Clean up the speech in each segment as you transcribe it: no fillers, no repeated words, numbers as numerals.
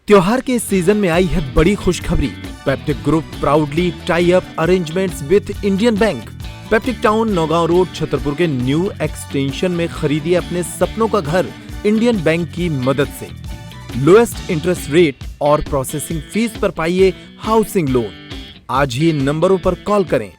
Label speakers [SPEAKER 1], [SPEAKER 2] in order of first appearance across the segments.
[SPEAKER 1] त्योहार के इस सीजन में आई है बड़ी खुशखबरी। Peptic group proudly tie up arrangements with Indian bank. Peptic town Naugaon road Chhatarpur के न्यू एक्सटेंशन में खरीदिए अपने सपनों का घर इंडियन बैंक की मदद से। लोएस्ट इंटरेस्ट रेट और प्रोसेसिंग फीस पर पाइए हाउसिंग लोन। आज ही इन नंबरों पर कॉल करें।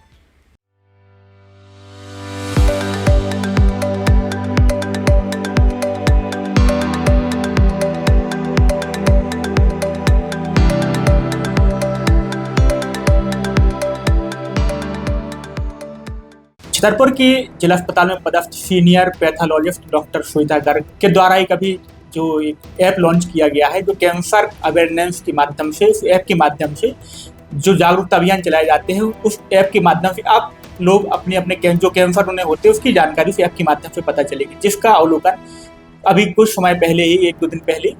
[SPEAKER 2] छतरपुर की जिला अस्पताल में पदस्थ senior pathologist doctor Shweta Garg के द्वारा एक अभी जो एक ऐप लॉन्च किया गया है, जो कैंसर अवेयरनेस के माध्यम से, इस ऐप के माध्यम से जो जागरूकता अभियान चलाए जाते हैं, उस ऐप के माध्यम से आप लोग अपने अपने जो कैंसर उन्हें होते हैं उसकी जानकारी उस ऐप के माध्यम से पता चलेगी, जिसका अवलोकन अभी कुछ समय पहले ही, 1-2 दिन पहले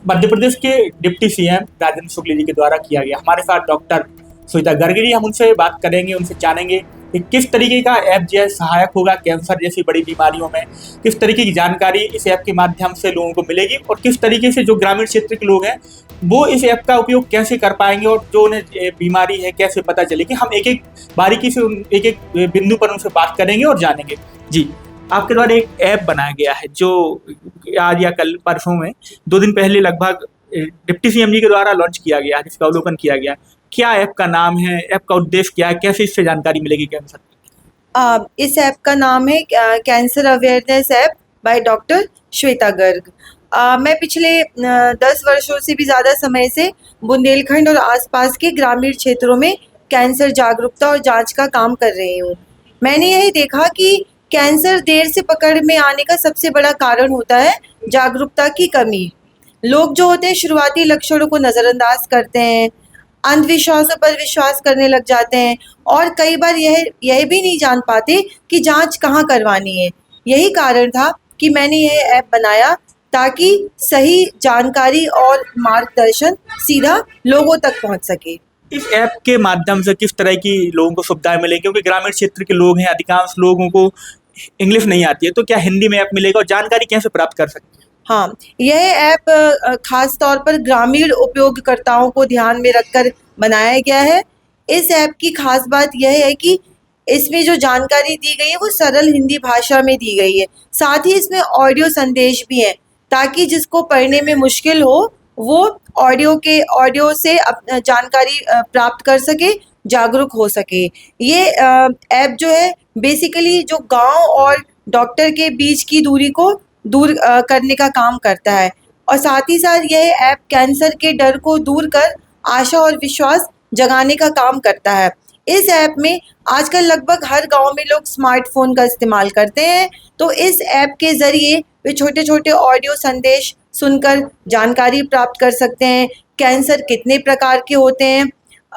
[SPEAKER 2] मध्य प्रदेश के डिप्टी सीएम राजेंद्र शुक्ल जी के द्वारा किया गया। हमारे साथ डॉक्टर श्वेता गर्ग जी, हम उनसे बात करेंगे, उनसे जानेंगे कि किस तरीके का ऐप जो है सहायक होगा कैंसर जैसी बड़ी बीमारियों में, किस तरीके की जानकारी इस ऐप के माध्यम से लोगों को मिलेगी और किस तरीके से जो ग्रामीण क्षेत्र के लोग हैं वो इस ऐप का उपयोग कैसे कर पाएंगे और जो उन्हें बीमारी है कैसे पता चलेगी। हम एक एक बारीकी से एक एक बिंदु पर उनसे बात करेंगे और जानेंगे। जी, आपके द्वारा एक ऐप बनाया गया है जो आज या कल परसों में 2 दिन पहले लगभग डिप्टी सीएम जी के द्वारा लॉन्च किया गया, जिसका अवलोकन किया गया। क्या ऐप का नाम है, ऐप का उद्देश्य क्या है, कैसे इससे जानकारी मिलेगी कैंसर?
[SPEAKER 3] इस ऐप का नाम है cancer awareness app by doctor Shweta Garg. मैं पिछले 10 वर्षों से भी ज़्यादा समय से बुंदेलखंड और आसपास के ग्रामीण क्षेत्रों में कैंसर जागरूकता और जांच का काम कर रही हूँ। मैंने यही देखा कि कैंसर देर से पकड़ में आने का सबसे बड़ा कारण होता है जागरूकता की कमी। लोग जो होते हैं शुरुआती लक्षणों को नज़रअंदाज करते हैं, अंधविश्वासों पर विश्वास करने लग जाते हैं और कई बार यह भी नहीं जान पाते कि जांच कहाँ करवानी है। यही कारण था कि मैंने यह ऐप बनाया ताकि सही जानकारी और मार्गदर्शन सीधा लोगों तक पहुंच सके।
[SPEAKER 2] इस ऐप के माध्यम से किस तरह की लोगों को सुविधाएं मिलेंगी? क्योंकि ग्रामीण क्षेत्र के लोग हैं, अधिकांश लोगों को इंग्लिश नहीं आती है, तो क्या हिंदी में ऐप मिलेगा और जानकारी कैसे प्राप्त कर सकते हैं?
[SPEAKER 3] हाँ, यह ऐप खास तौर पर ग्रामीण उपयोगकर्ताओं को ध्यान में रखकर बनाया गया है। इस ऐप की खास बात यह है कि इसमें जो जानकारी दी गई है वो सरल हिंदी भाषा में दी गई है। साथ ही इसमें ऑडियो संदेश भी हैं ताकि जिसको पढ़ने में मुश्किल हो वो ऑडियो से जानकारी प्राप्त कर सके, जागरूक हो सके। ये ऐप जो है बेसिकली जो गांव और डॉक्टर के बीच की दूरी को दूर करने का काम करता है और साथ ही साथ यह ऐप कैंसर के डर को दूर कर आशा और विश्वास जगाने का काम करता है। इस ऐप में आजकल लगभग हर गांव में लोग स्मार्टफोन का इस्तेमाल करते हैं, तो इस ऐप के ज़रिए वे छोटे छोटे ऑडियो संदेश सुनकर जानकारी प्राप्त कर सकते हैं। कैंसर कितने प्रकार के होते हैं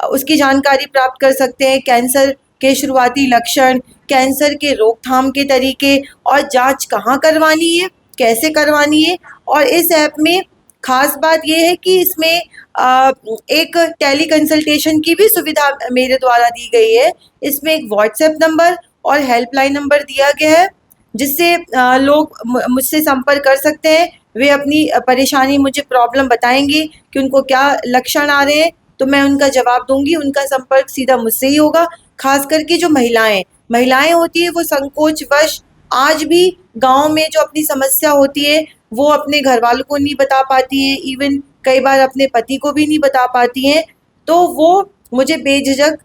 [SPEAKER 3] उसकी जानकारी प्राप्त कर सकते हैं, कैंसर के शुरुआती लक्षण, कैंसर के रोकथाम के तरीके और जांच कहाँ करवानी है, कैसे करवानी है। और इस ऐप में खास बात यह है कि इसमें एक टेली कंसल्टेशन की भी सुविधा मेरे द्वारा दी गई है। इसमें एक व्हाट्सएप नंबर और हेल्पलाइन नंबर दिया गया है जिससे लोग मुझसे संपर्क कर सकते हैं। वे अपनी परेशानी, मुझे प्रॉब्लम बताएंगे कि उनको क्या लक्षण आ रहे हैं, तो मैं उनका जवाब दूंगी। उनका संपर्क सीधा मुझसे ही होगा। खास करके जो महिलाएं होती है वो संकोचवश आज भी गांव में जो अपनी समस्या होती है वो अपने घर वालों को नहीं बता पाती हैं, इवन कई बार अपने पति को भी नहीं बता पाती हैं, तो वो मुझे बेझिझक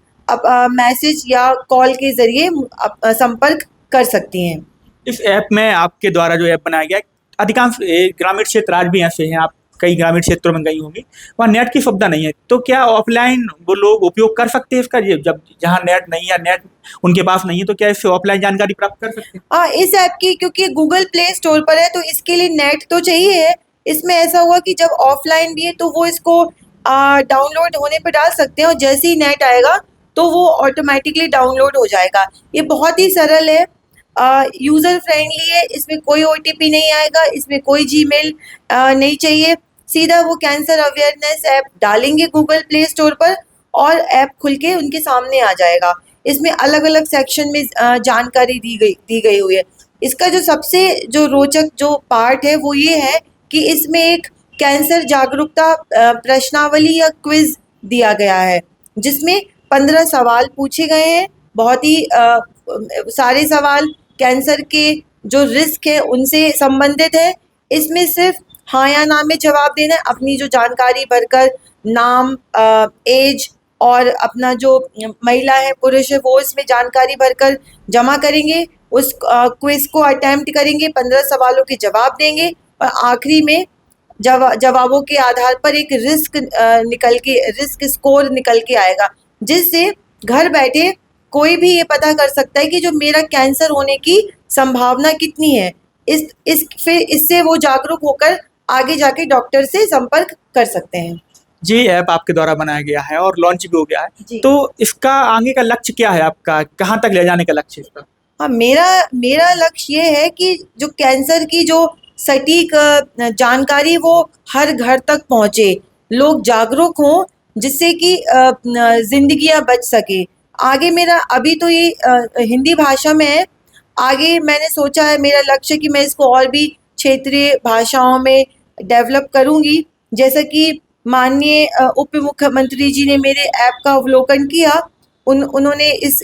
[SPEAKER 3] मैसेज या कॉल के ज़रिए संपर्क कर सकती हैं।
[SPEAKER 2] इस ऐप में आपके द्वारा जो ऐप बनाया गया है, अधिकांश ग्रामीण क्षेत्र आज भी ऐसे हैं, आप कई ग्रामीण क्षेत्रों में गई होंगी, वहाँ नेट की सुविधा नहीं है, तो क्या ऑफलाइन वो लोग उपयोग कर सकते हैं इसका? जब जहाँ नेट नहीं है, नेट उनके पास नहीं है, तो क्या इससे ऑफलाइन जानकारी प्राप्त कर सकते हैं?
[SPEAKER 3] इस ऐप की क्योंकि गूगल प्ले स्टोर पर है तो इसके लिए नेट तो चाहिए है। इसमें ऐसा हुआ कि जब ऑफलाइन भी है तो वो इसको डाउनलोड होने पर डाल सकते हैं और जैसे ही नेट आएगा तो वो ऑटोमेटिकली डाउनलोड हो जाएगा। ये बहुत ही सरल है, यूज़र फ्रेंडली है, इसमें कोई OTP नहीं आएगा, इसमें कोई जीमेल नहीं चाहिए। सीधा वो कैंसर अवेयरनेस ऐप डालेंगे गूगल प्ले स्टोर पर और ऐप खुल के उनके सामने आ जाएगा। इसमें अलग अलग सेक्शन में जानकारी दी गई हुई है। इसका जो सबसे रोचक जो पार्ट है वो ये है कि इसमें एक कैंसर जागरूकता प्रश्नावली या क्विज दिया गया है, जिसमें 15 सवाल पूछे गए हैं। बहुत ही सारे सवाल कैंसर के जो रिस्क है उनसे संबंधित है। इसमें सिर्फ हाँ या ना में जवाब देना है। अपनी जो जानकारी भरकर नाम, एज और अपना जो महिला है पुरुष है वो इसमें जानकारी भरकर जमा करेंगे। उस क्विज को अटेम्प्ट करेंगे, 15 सवालों के जवाब देंगे और आखिरी में जवाबों के आधार पर एक रिस्क स्कोर निकल के आएगा, जिससे घर बैठे कोई भी ये पता कर सकता है कि जो मेरा कैंसर होने की संभावना कितनी है। फिर इससे वो जागरूक होकर आगे जाके डॉक्टर से संपर्क कर सकते हैं।
[SPEAKER 2] जी, ऐप आपके द्वारा बनाया गया है और लॉन्च भी हो गया है, तो इसका आगे का लक्ष्य क्या है आपका? कहाँ तक ले जाने का लक्ष्य है इसका?
[SPEAKER 3] हाँ, मेरा लक्ष्य ये है कि जो कैंसर की जो सटीक जानकारी वो हर घर तक पहुँचे, लोग जागरूक हों, जिससे कि जिंदगियां बच सके। आगे मेरा अभी तो ये हिंदी भाषा में है, आगे मैंने सोचा है, मेरा लक्ष्य कि मैं इसको और भी क्षेत्रीय भाषाओं में डेवलप करूंगी। जैसा कि माननीय उप मुख्यमंत्री जी ने मेरे ऐप का अवलोकन किया, उन्होंने इस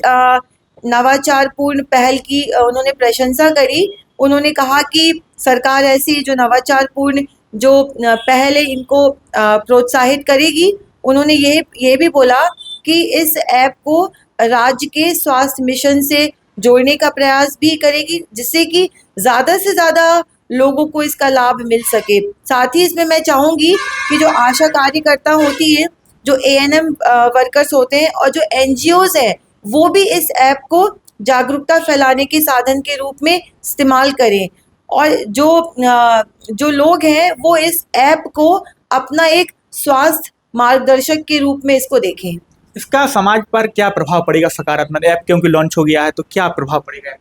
[SPEAKER 3] नवाचारपूर्ण पहल की उन्होंने प्रशंसा करी। उन्होंने कहा कि सरकार ऐसी जो नवाचारपूर्ण जो पहल है इनको प्रोत्साहित करेगी। उन्होंने ये भी बोला कि इस ऐप को राज्य के स्वास्थ्य मिशन से जोड़ने का प्रयास भी करेगी, जिससे कि ज़्यादा से ज़्यादा लोगों को इसका लाभ मिल सके। साथ ही इसमें मैं चाहूँगी कि जो आशा कार्यकर्ता होती है, जो एएनएम वर्कर्स होते हैं और जो एनजीओज हैं, वो भी इस ऐप को जागरूकता फैलाने के साधन के रूप में इस्तेमाल करें और जो लोग हैं वो इस ऐप को अपना एक स्वास्थ्य मार्गदर्शक के रूप में इसको देखें।
[SPEAKER 2] इसका समाज पर क्या प्रभाव पड़ेगा? सकारात्मक ऐप क्योंकि लॉन्च हो गया है, तो क्या प्रभाव पड़ेगा?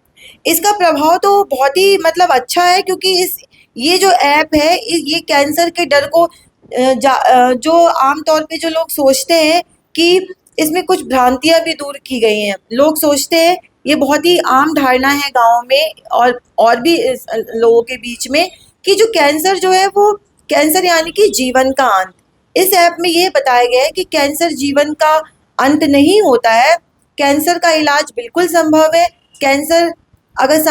[SPEAKER 3] इसका प्रभाव तो बहुत ही मतलब अच्छा है, क्योंकि ये जो ऐप है ये कैंसर के डर को जो आमतौर पे जो लोग सोचते हैं कि इसमें कुछ भ्रांतियां भी दूर की गई हैं। लोग सोचते हैं, ये बहुत ही आम धारणा है गाँव में और भी लोगों के बीच में, कि जो कैंसर जो है वो कैंसर यानी कि जीवन का अंत। इस ऐप में ये बताया गया है कि कैंसर जीवन का अंत नहीं होता है, कैंसर का इलाज बिल्कुल संभव है। कैंसर अगर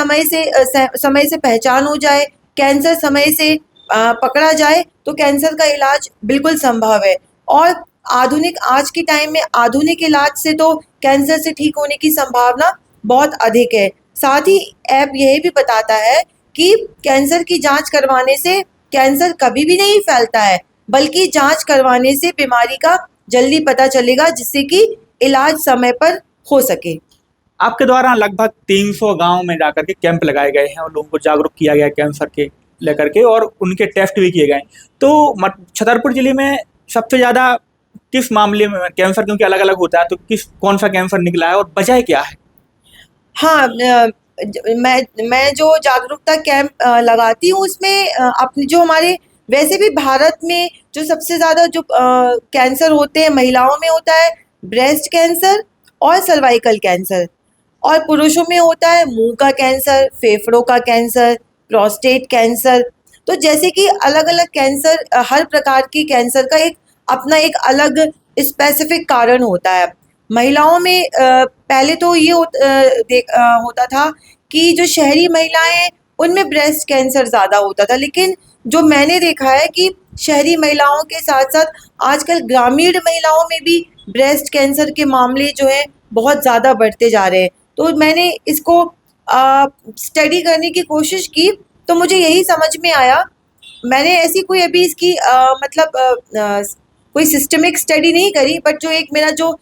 [SPEAKER 3] समय से पहचान हो जाए, कैंसर समय से पकड़ा जाए, तो कैंसर का इलाज बिल्कुल संभव है। और आज के टाइम में आधुनिक इलाज से तो कैंसर से ठीक होने की संभावना बहुत अधिक है। साथ ही ऐप यह भी बताता है कि कैंसर की जांच करवाने से कैंसर कभी भी नहीं फैलता है, बल्कि जांच करवाने से बीमारी का जल्दी पता चलेगा, जिससे कि इलाज समय पर हो सके।
[SPEAKER 2] आपके द्वारा लगभग 300 गांव में जाकर के कैंप लगाए गए हैं और लोगों को जागरूक किया गया कैंसर के लेकर के, और उनके टेस्ट भी किए गए। तो छतरपुर जिले में सबसे ज़्यादा किस मामले में कैंसर, क्योंकि अलग अलग होता है, तो कौन सा कैंसर निकला है और वजह क्या है?
[SPEAKER 3] हाँ, मैं जो जागरूकता कैंप लगाती हूँ उसमें अपने जो हमारे वैसे भी भारत में जो सबसे ज़्यादा जो कैंसर होते हैं महिलाओं में होता है ब्रेस्ट कैंसर और सर्वाइकल कैंसर, और पुरुषों में होता है मुंह का कैंसर, फेफड़ों का कैंसर, प्रोस्टेट कैंसर। तो जैसे कि अलग अलग कैंसर, हर प्रकार के कैंसर का अपना एक अलग स्पेसिफिक कारण होता है। महिलाओं में पहले तो ये होता था कि जो शहरी महिलाएं हैं उनमें ब्रेस्ट कैंसर ज़्यादा होता था, लेकिन जो मैंने देखा है कि शहरी महिलाओं के साथ साथ आजकल ग्रामीण महिलाओं में भी ब्रेस्ट कैंसर के मामले जो है बहुत ज़्यादा बढ़ते जा रहे हैं। तो मैंने इसको स्टडी करने की कोशिश की, तो मुझे यही समझ में आया। मैंने ऐसी कोई अभी इसकी कोई सिस्टमिक स्टडी नहीं करी, बट जो एक मेरा जो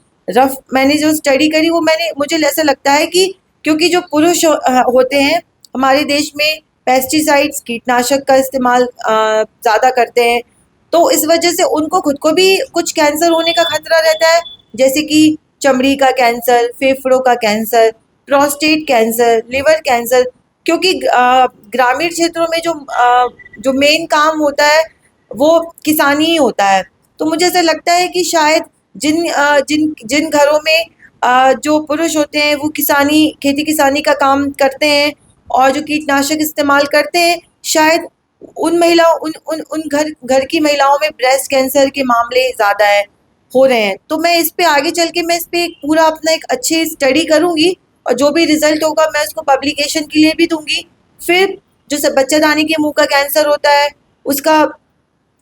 [SPEAKER 3] मैंने जो स्टडी करी वो मुझे ऐसा लगता है कि क्योंकि जो पुरुष होते हैं हमारे देश में पेस्टिसाइड्स, कीटनाशक का इस्तेमाल ज़्यादा करते हैं, तो इस वजह से उनको खुद को भी कुछ कैंसर होने का खतरा रहता है, जैसे कि चमड़ी का कैंसर, फेफड़ों का cancer, prostate cancer, liver cancer. क्योंकि ग्रामीण क्षेत्रों में जो मेन काम होता है वो किसानी ही होता है। तो मुझे ऐसा लगता है कि शायद जिन घरों में जो पुरुष होते हैं वो खेती किसानी का काम करते हैं और जो कीटनाशक इस्तेमाल करते हैं, शायद उन महिलाओं उन घर की महिलाओं में ब्रेस्ट कैंसर के मामले ज़्यादा हो रहे हैं। तो मैं इस पे आगे चल के मैं इस पे पूरा अपना एक अच्छी स्टडी करूँगी और जो भी रिजल्ट होगा मैं उसको पब्लिकेशन के लिए भी दूंगी। फिर जो सब बच्चादानी के मुंह का कैंसर होता है उसका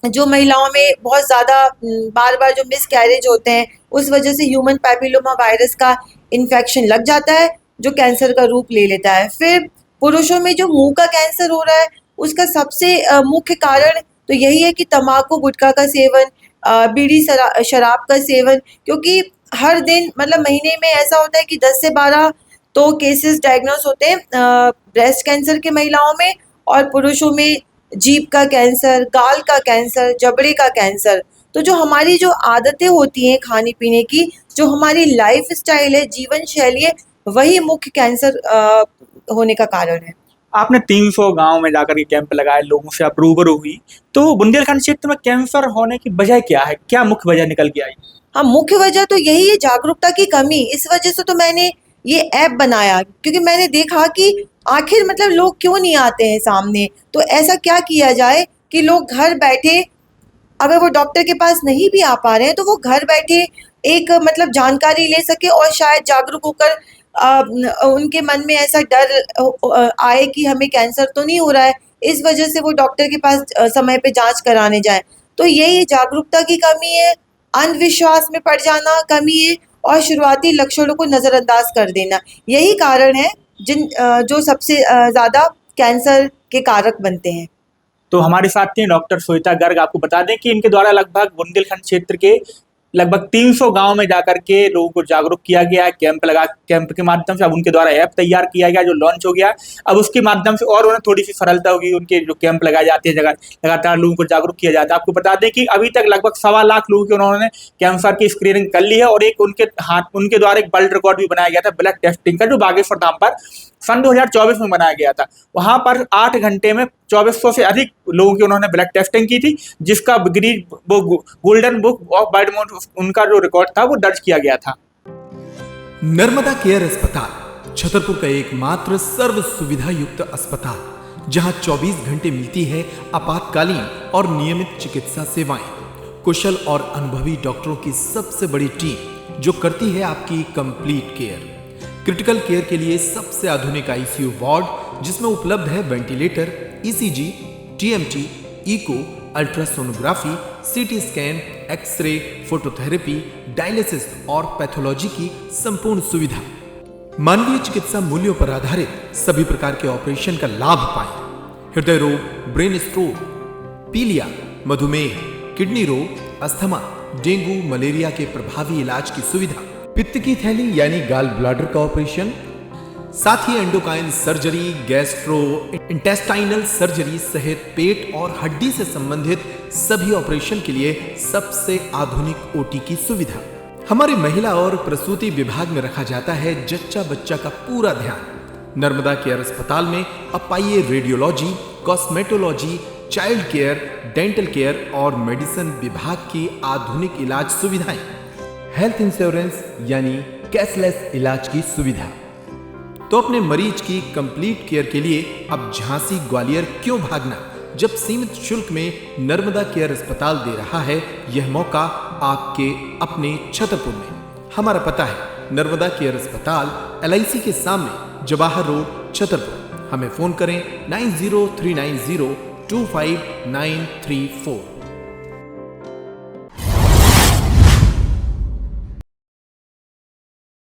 [SPEAKER 3] जो महिलाओं में बहुत ज़्यादा बार बार जो मिस कैरेज होते हैं उस वजह से ह्यूमन पैपिलोमा वायरस का इन्फेक्शन लग जाता है जो कैंसर का रूप ले लेता है। फिर पुरुषों में जो मुंह का कैंसर हो रहा है उसका सबसे मुख्य कारण तो यही है कि तम्बाकू गुटखा का सेवन, बीड़ी शराब का सेवन, क्योंकि हर दिन मतलब महीने में ऐसा होता है कि 10 से 12 तो केसेस डायग्नोस होते हैं ब्रेस्ट कैंसर के महिलाओं में, और पुरुषों में जीभ का कैंसर, गाल का कैंसर, जबड़े का कैंसर। तो जो हमारी जो आदतें होती हैं खाने पीने की, जो हमारी लाइफ स्टाइल है, जीवन शैली है, वही मुख्य कैंसर होने का कारण है।
[SPEAKER 2] आपने 300 गांव में जाकर के कैंप लगाए, लोगों से आप रूबरू हुई, तो बुंदेलखंड क्षेत्र में कैंसर होने की वजह क्या है? क्या मुख्य वजह निकल के आई?
[SPEAKER 3] हाँ, मुख्य वजह तो यही है जागरूकता की कमी। इस वजह से तो मैंने ये ऐप बनाया, क्योंकि मैंने देखा कि आखिर मतलब लोग क्यों नहीं आते हैं सामने। तो ऐसा क्या किया जाए कि लोग घर बैठे, अगर वो डॉक्टर के पास नहीं भी आ पा रहे हैं तो वो घर बैठे एक मतलब जानकारी ले सके और शायद जागरूक होकर उनके मन में ऐसा डर आए कि हमें कैंसर तो नहीं हो रहा है, इस वजह से वो डॉक्टर के पास समय पे जांच कराने जाए। तो यही जागरूकता की कमी है, अंधविश्वास में पड़ जाना कमी है, और शुरुआती लक्षणों को नज़रअंदाज कर देना, यही कारण है जो सबसे ज़्यादा कैंसर के कारक बनते हैं।
[SPEAKER 2] तो हमारे साथ थे डॉक्टर श्वेता गर्ग। आपको बता दें कि इनके द्वारा लगभग बुंदेलखंड क्षेत्र के लगभग 300 गांव में जाकर के लोगों को जागरूक किया गया है। कैंप के माध्यम से अब उनके द्वारा ऐप तैयार किया गया जो लॉन्च हो गया। अब उसके माध्यम से और उन्हें थोड़ी सी सरलता होगी, उनके जो कैंप लगाए जाते हैं जगह लगातार लोगों को जागरूक किया जाता है। आपको बता दें कि अभी तक लगभग 1.25 लाख लोगों की उन्होंने कैंसर की स्क्रीनिंग कर ली है, और एक उनके द्वारा एक वर्ल्ड रिकॉर्ड भी बनाया गया था ब्लड टेस्टिंग का, जो बागेश्वर धाम पर सन 2024 में बनाया गया था। वहां पर 8 घंटे में 2400 से अधिक लोगों की उन्होंने ब्लड टेस्टिंग की थी, जिसका गोल्डन बुक ऑफ वर्ल्ड उनका जो रिकॉर्ड था वो दर्ज किया गया था।
[SPEAKER 1] नर्मदा केयर अस्पताल छतरपुर का एकमात्र सर्व सुविधा युक्त अस्पताल, जहां 24 घंटे मिलती है आपातकालीन और नियमित चिकित्सा सेवाएं। कुशल और अनुभवी डॉक्टरों की सबसे बड़ी टीम जो करती है आपकी कंप्लीट केयर। क्रिटिकल केयर के लिए सबसे आधुनिक आईसीयू वार्ड, जिसमें उपलब्ध है ventilator, ECG, TMT, echo, ultrasonography, CT scan, X ray, phototherapy, dialysis और पैथोलॉजी की संपूर्ण सुविधा। मानवीय चिकित्सा मूल्यों पर आधारित सभी प्रकार के ऑपरेशन का लाभ पाएं। हृदय रोग, ब्रेन स्ट्रोक, पीलिया, मधुमेह, किडनी रोग, अस्थमा, डेंगू, मलेरिया के प्रभावी इलाज की सुविधा, पित्त की थैली यानी गाल ब्लैडर का ऑपरेशन, साथ ही endocrine surgery, gastro intestinal surgery सहित पेट और हड्डी से संबंधित सभी ऑपरेशन के लिए सबसे आधुनिक ओटी की सुविधा। हमारे महिला और प्रसूति विभाग में रखा जाता है जच्चा बच्चा का पूरा ध्यान। नर्मदा केयर अस्पताल में अब पाइए radiology, cosmetology, child care, dental care और मेडिसिन विभाग की आधुनिक इलाज सुविधाएं, हेल्थ इंश्योरेंस यानी कैशलेस इलाज की सुविधा। तो अपने मरीज की कंप्लीट केयर के लिए अब झांसी ग्वालियर क्यों भागना, जब सीमित शुल्क में नर्मदा केयर अस्पताल दे रहा है यह मौका आपके अपने छतरपुर में। हमारा पता है नर्मदा केयर अस्पताल LIC के सामने, जवाहर रोड, छतरपुर। हमें फोन करें 9039025934।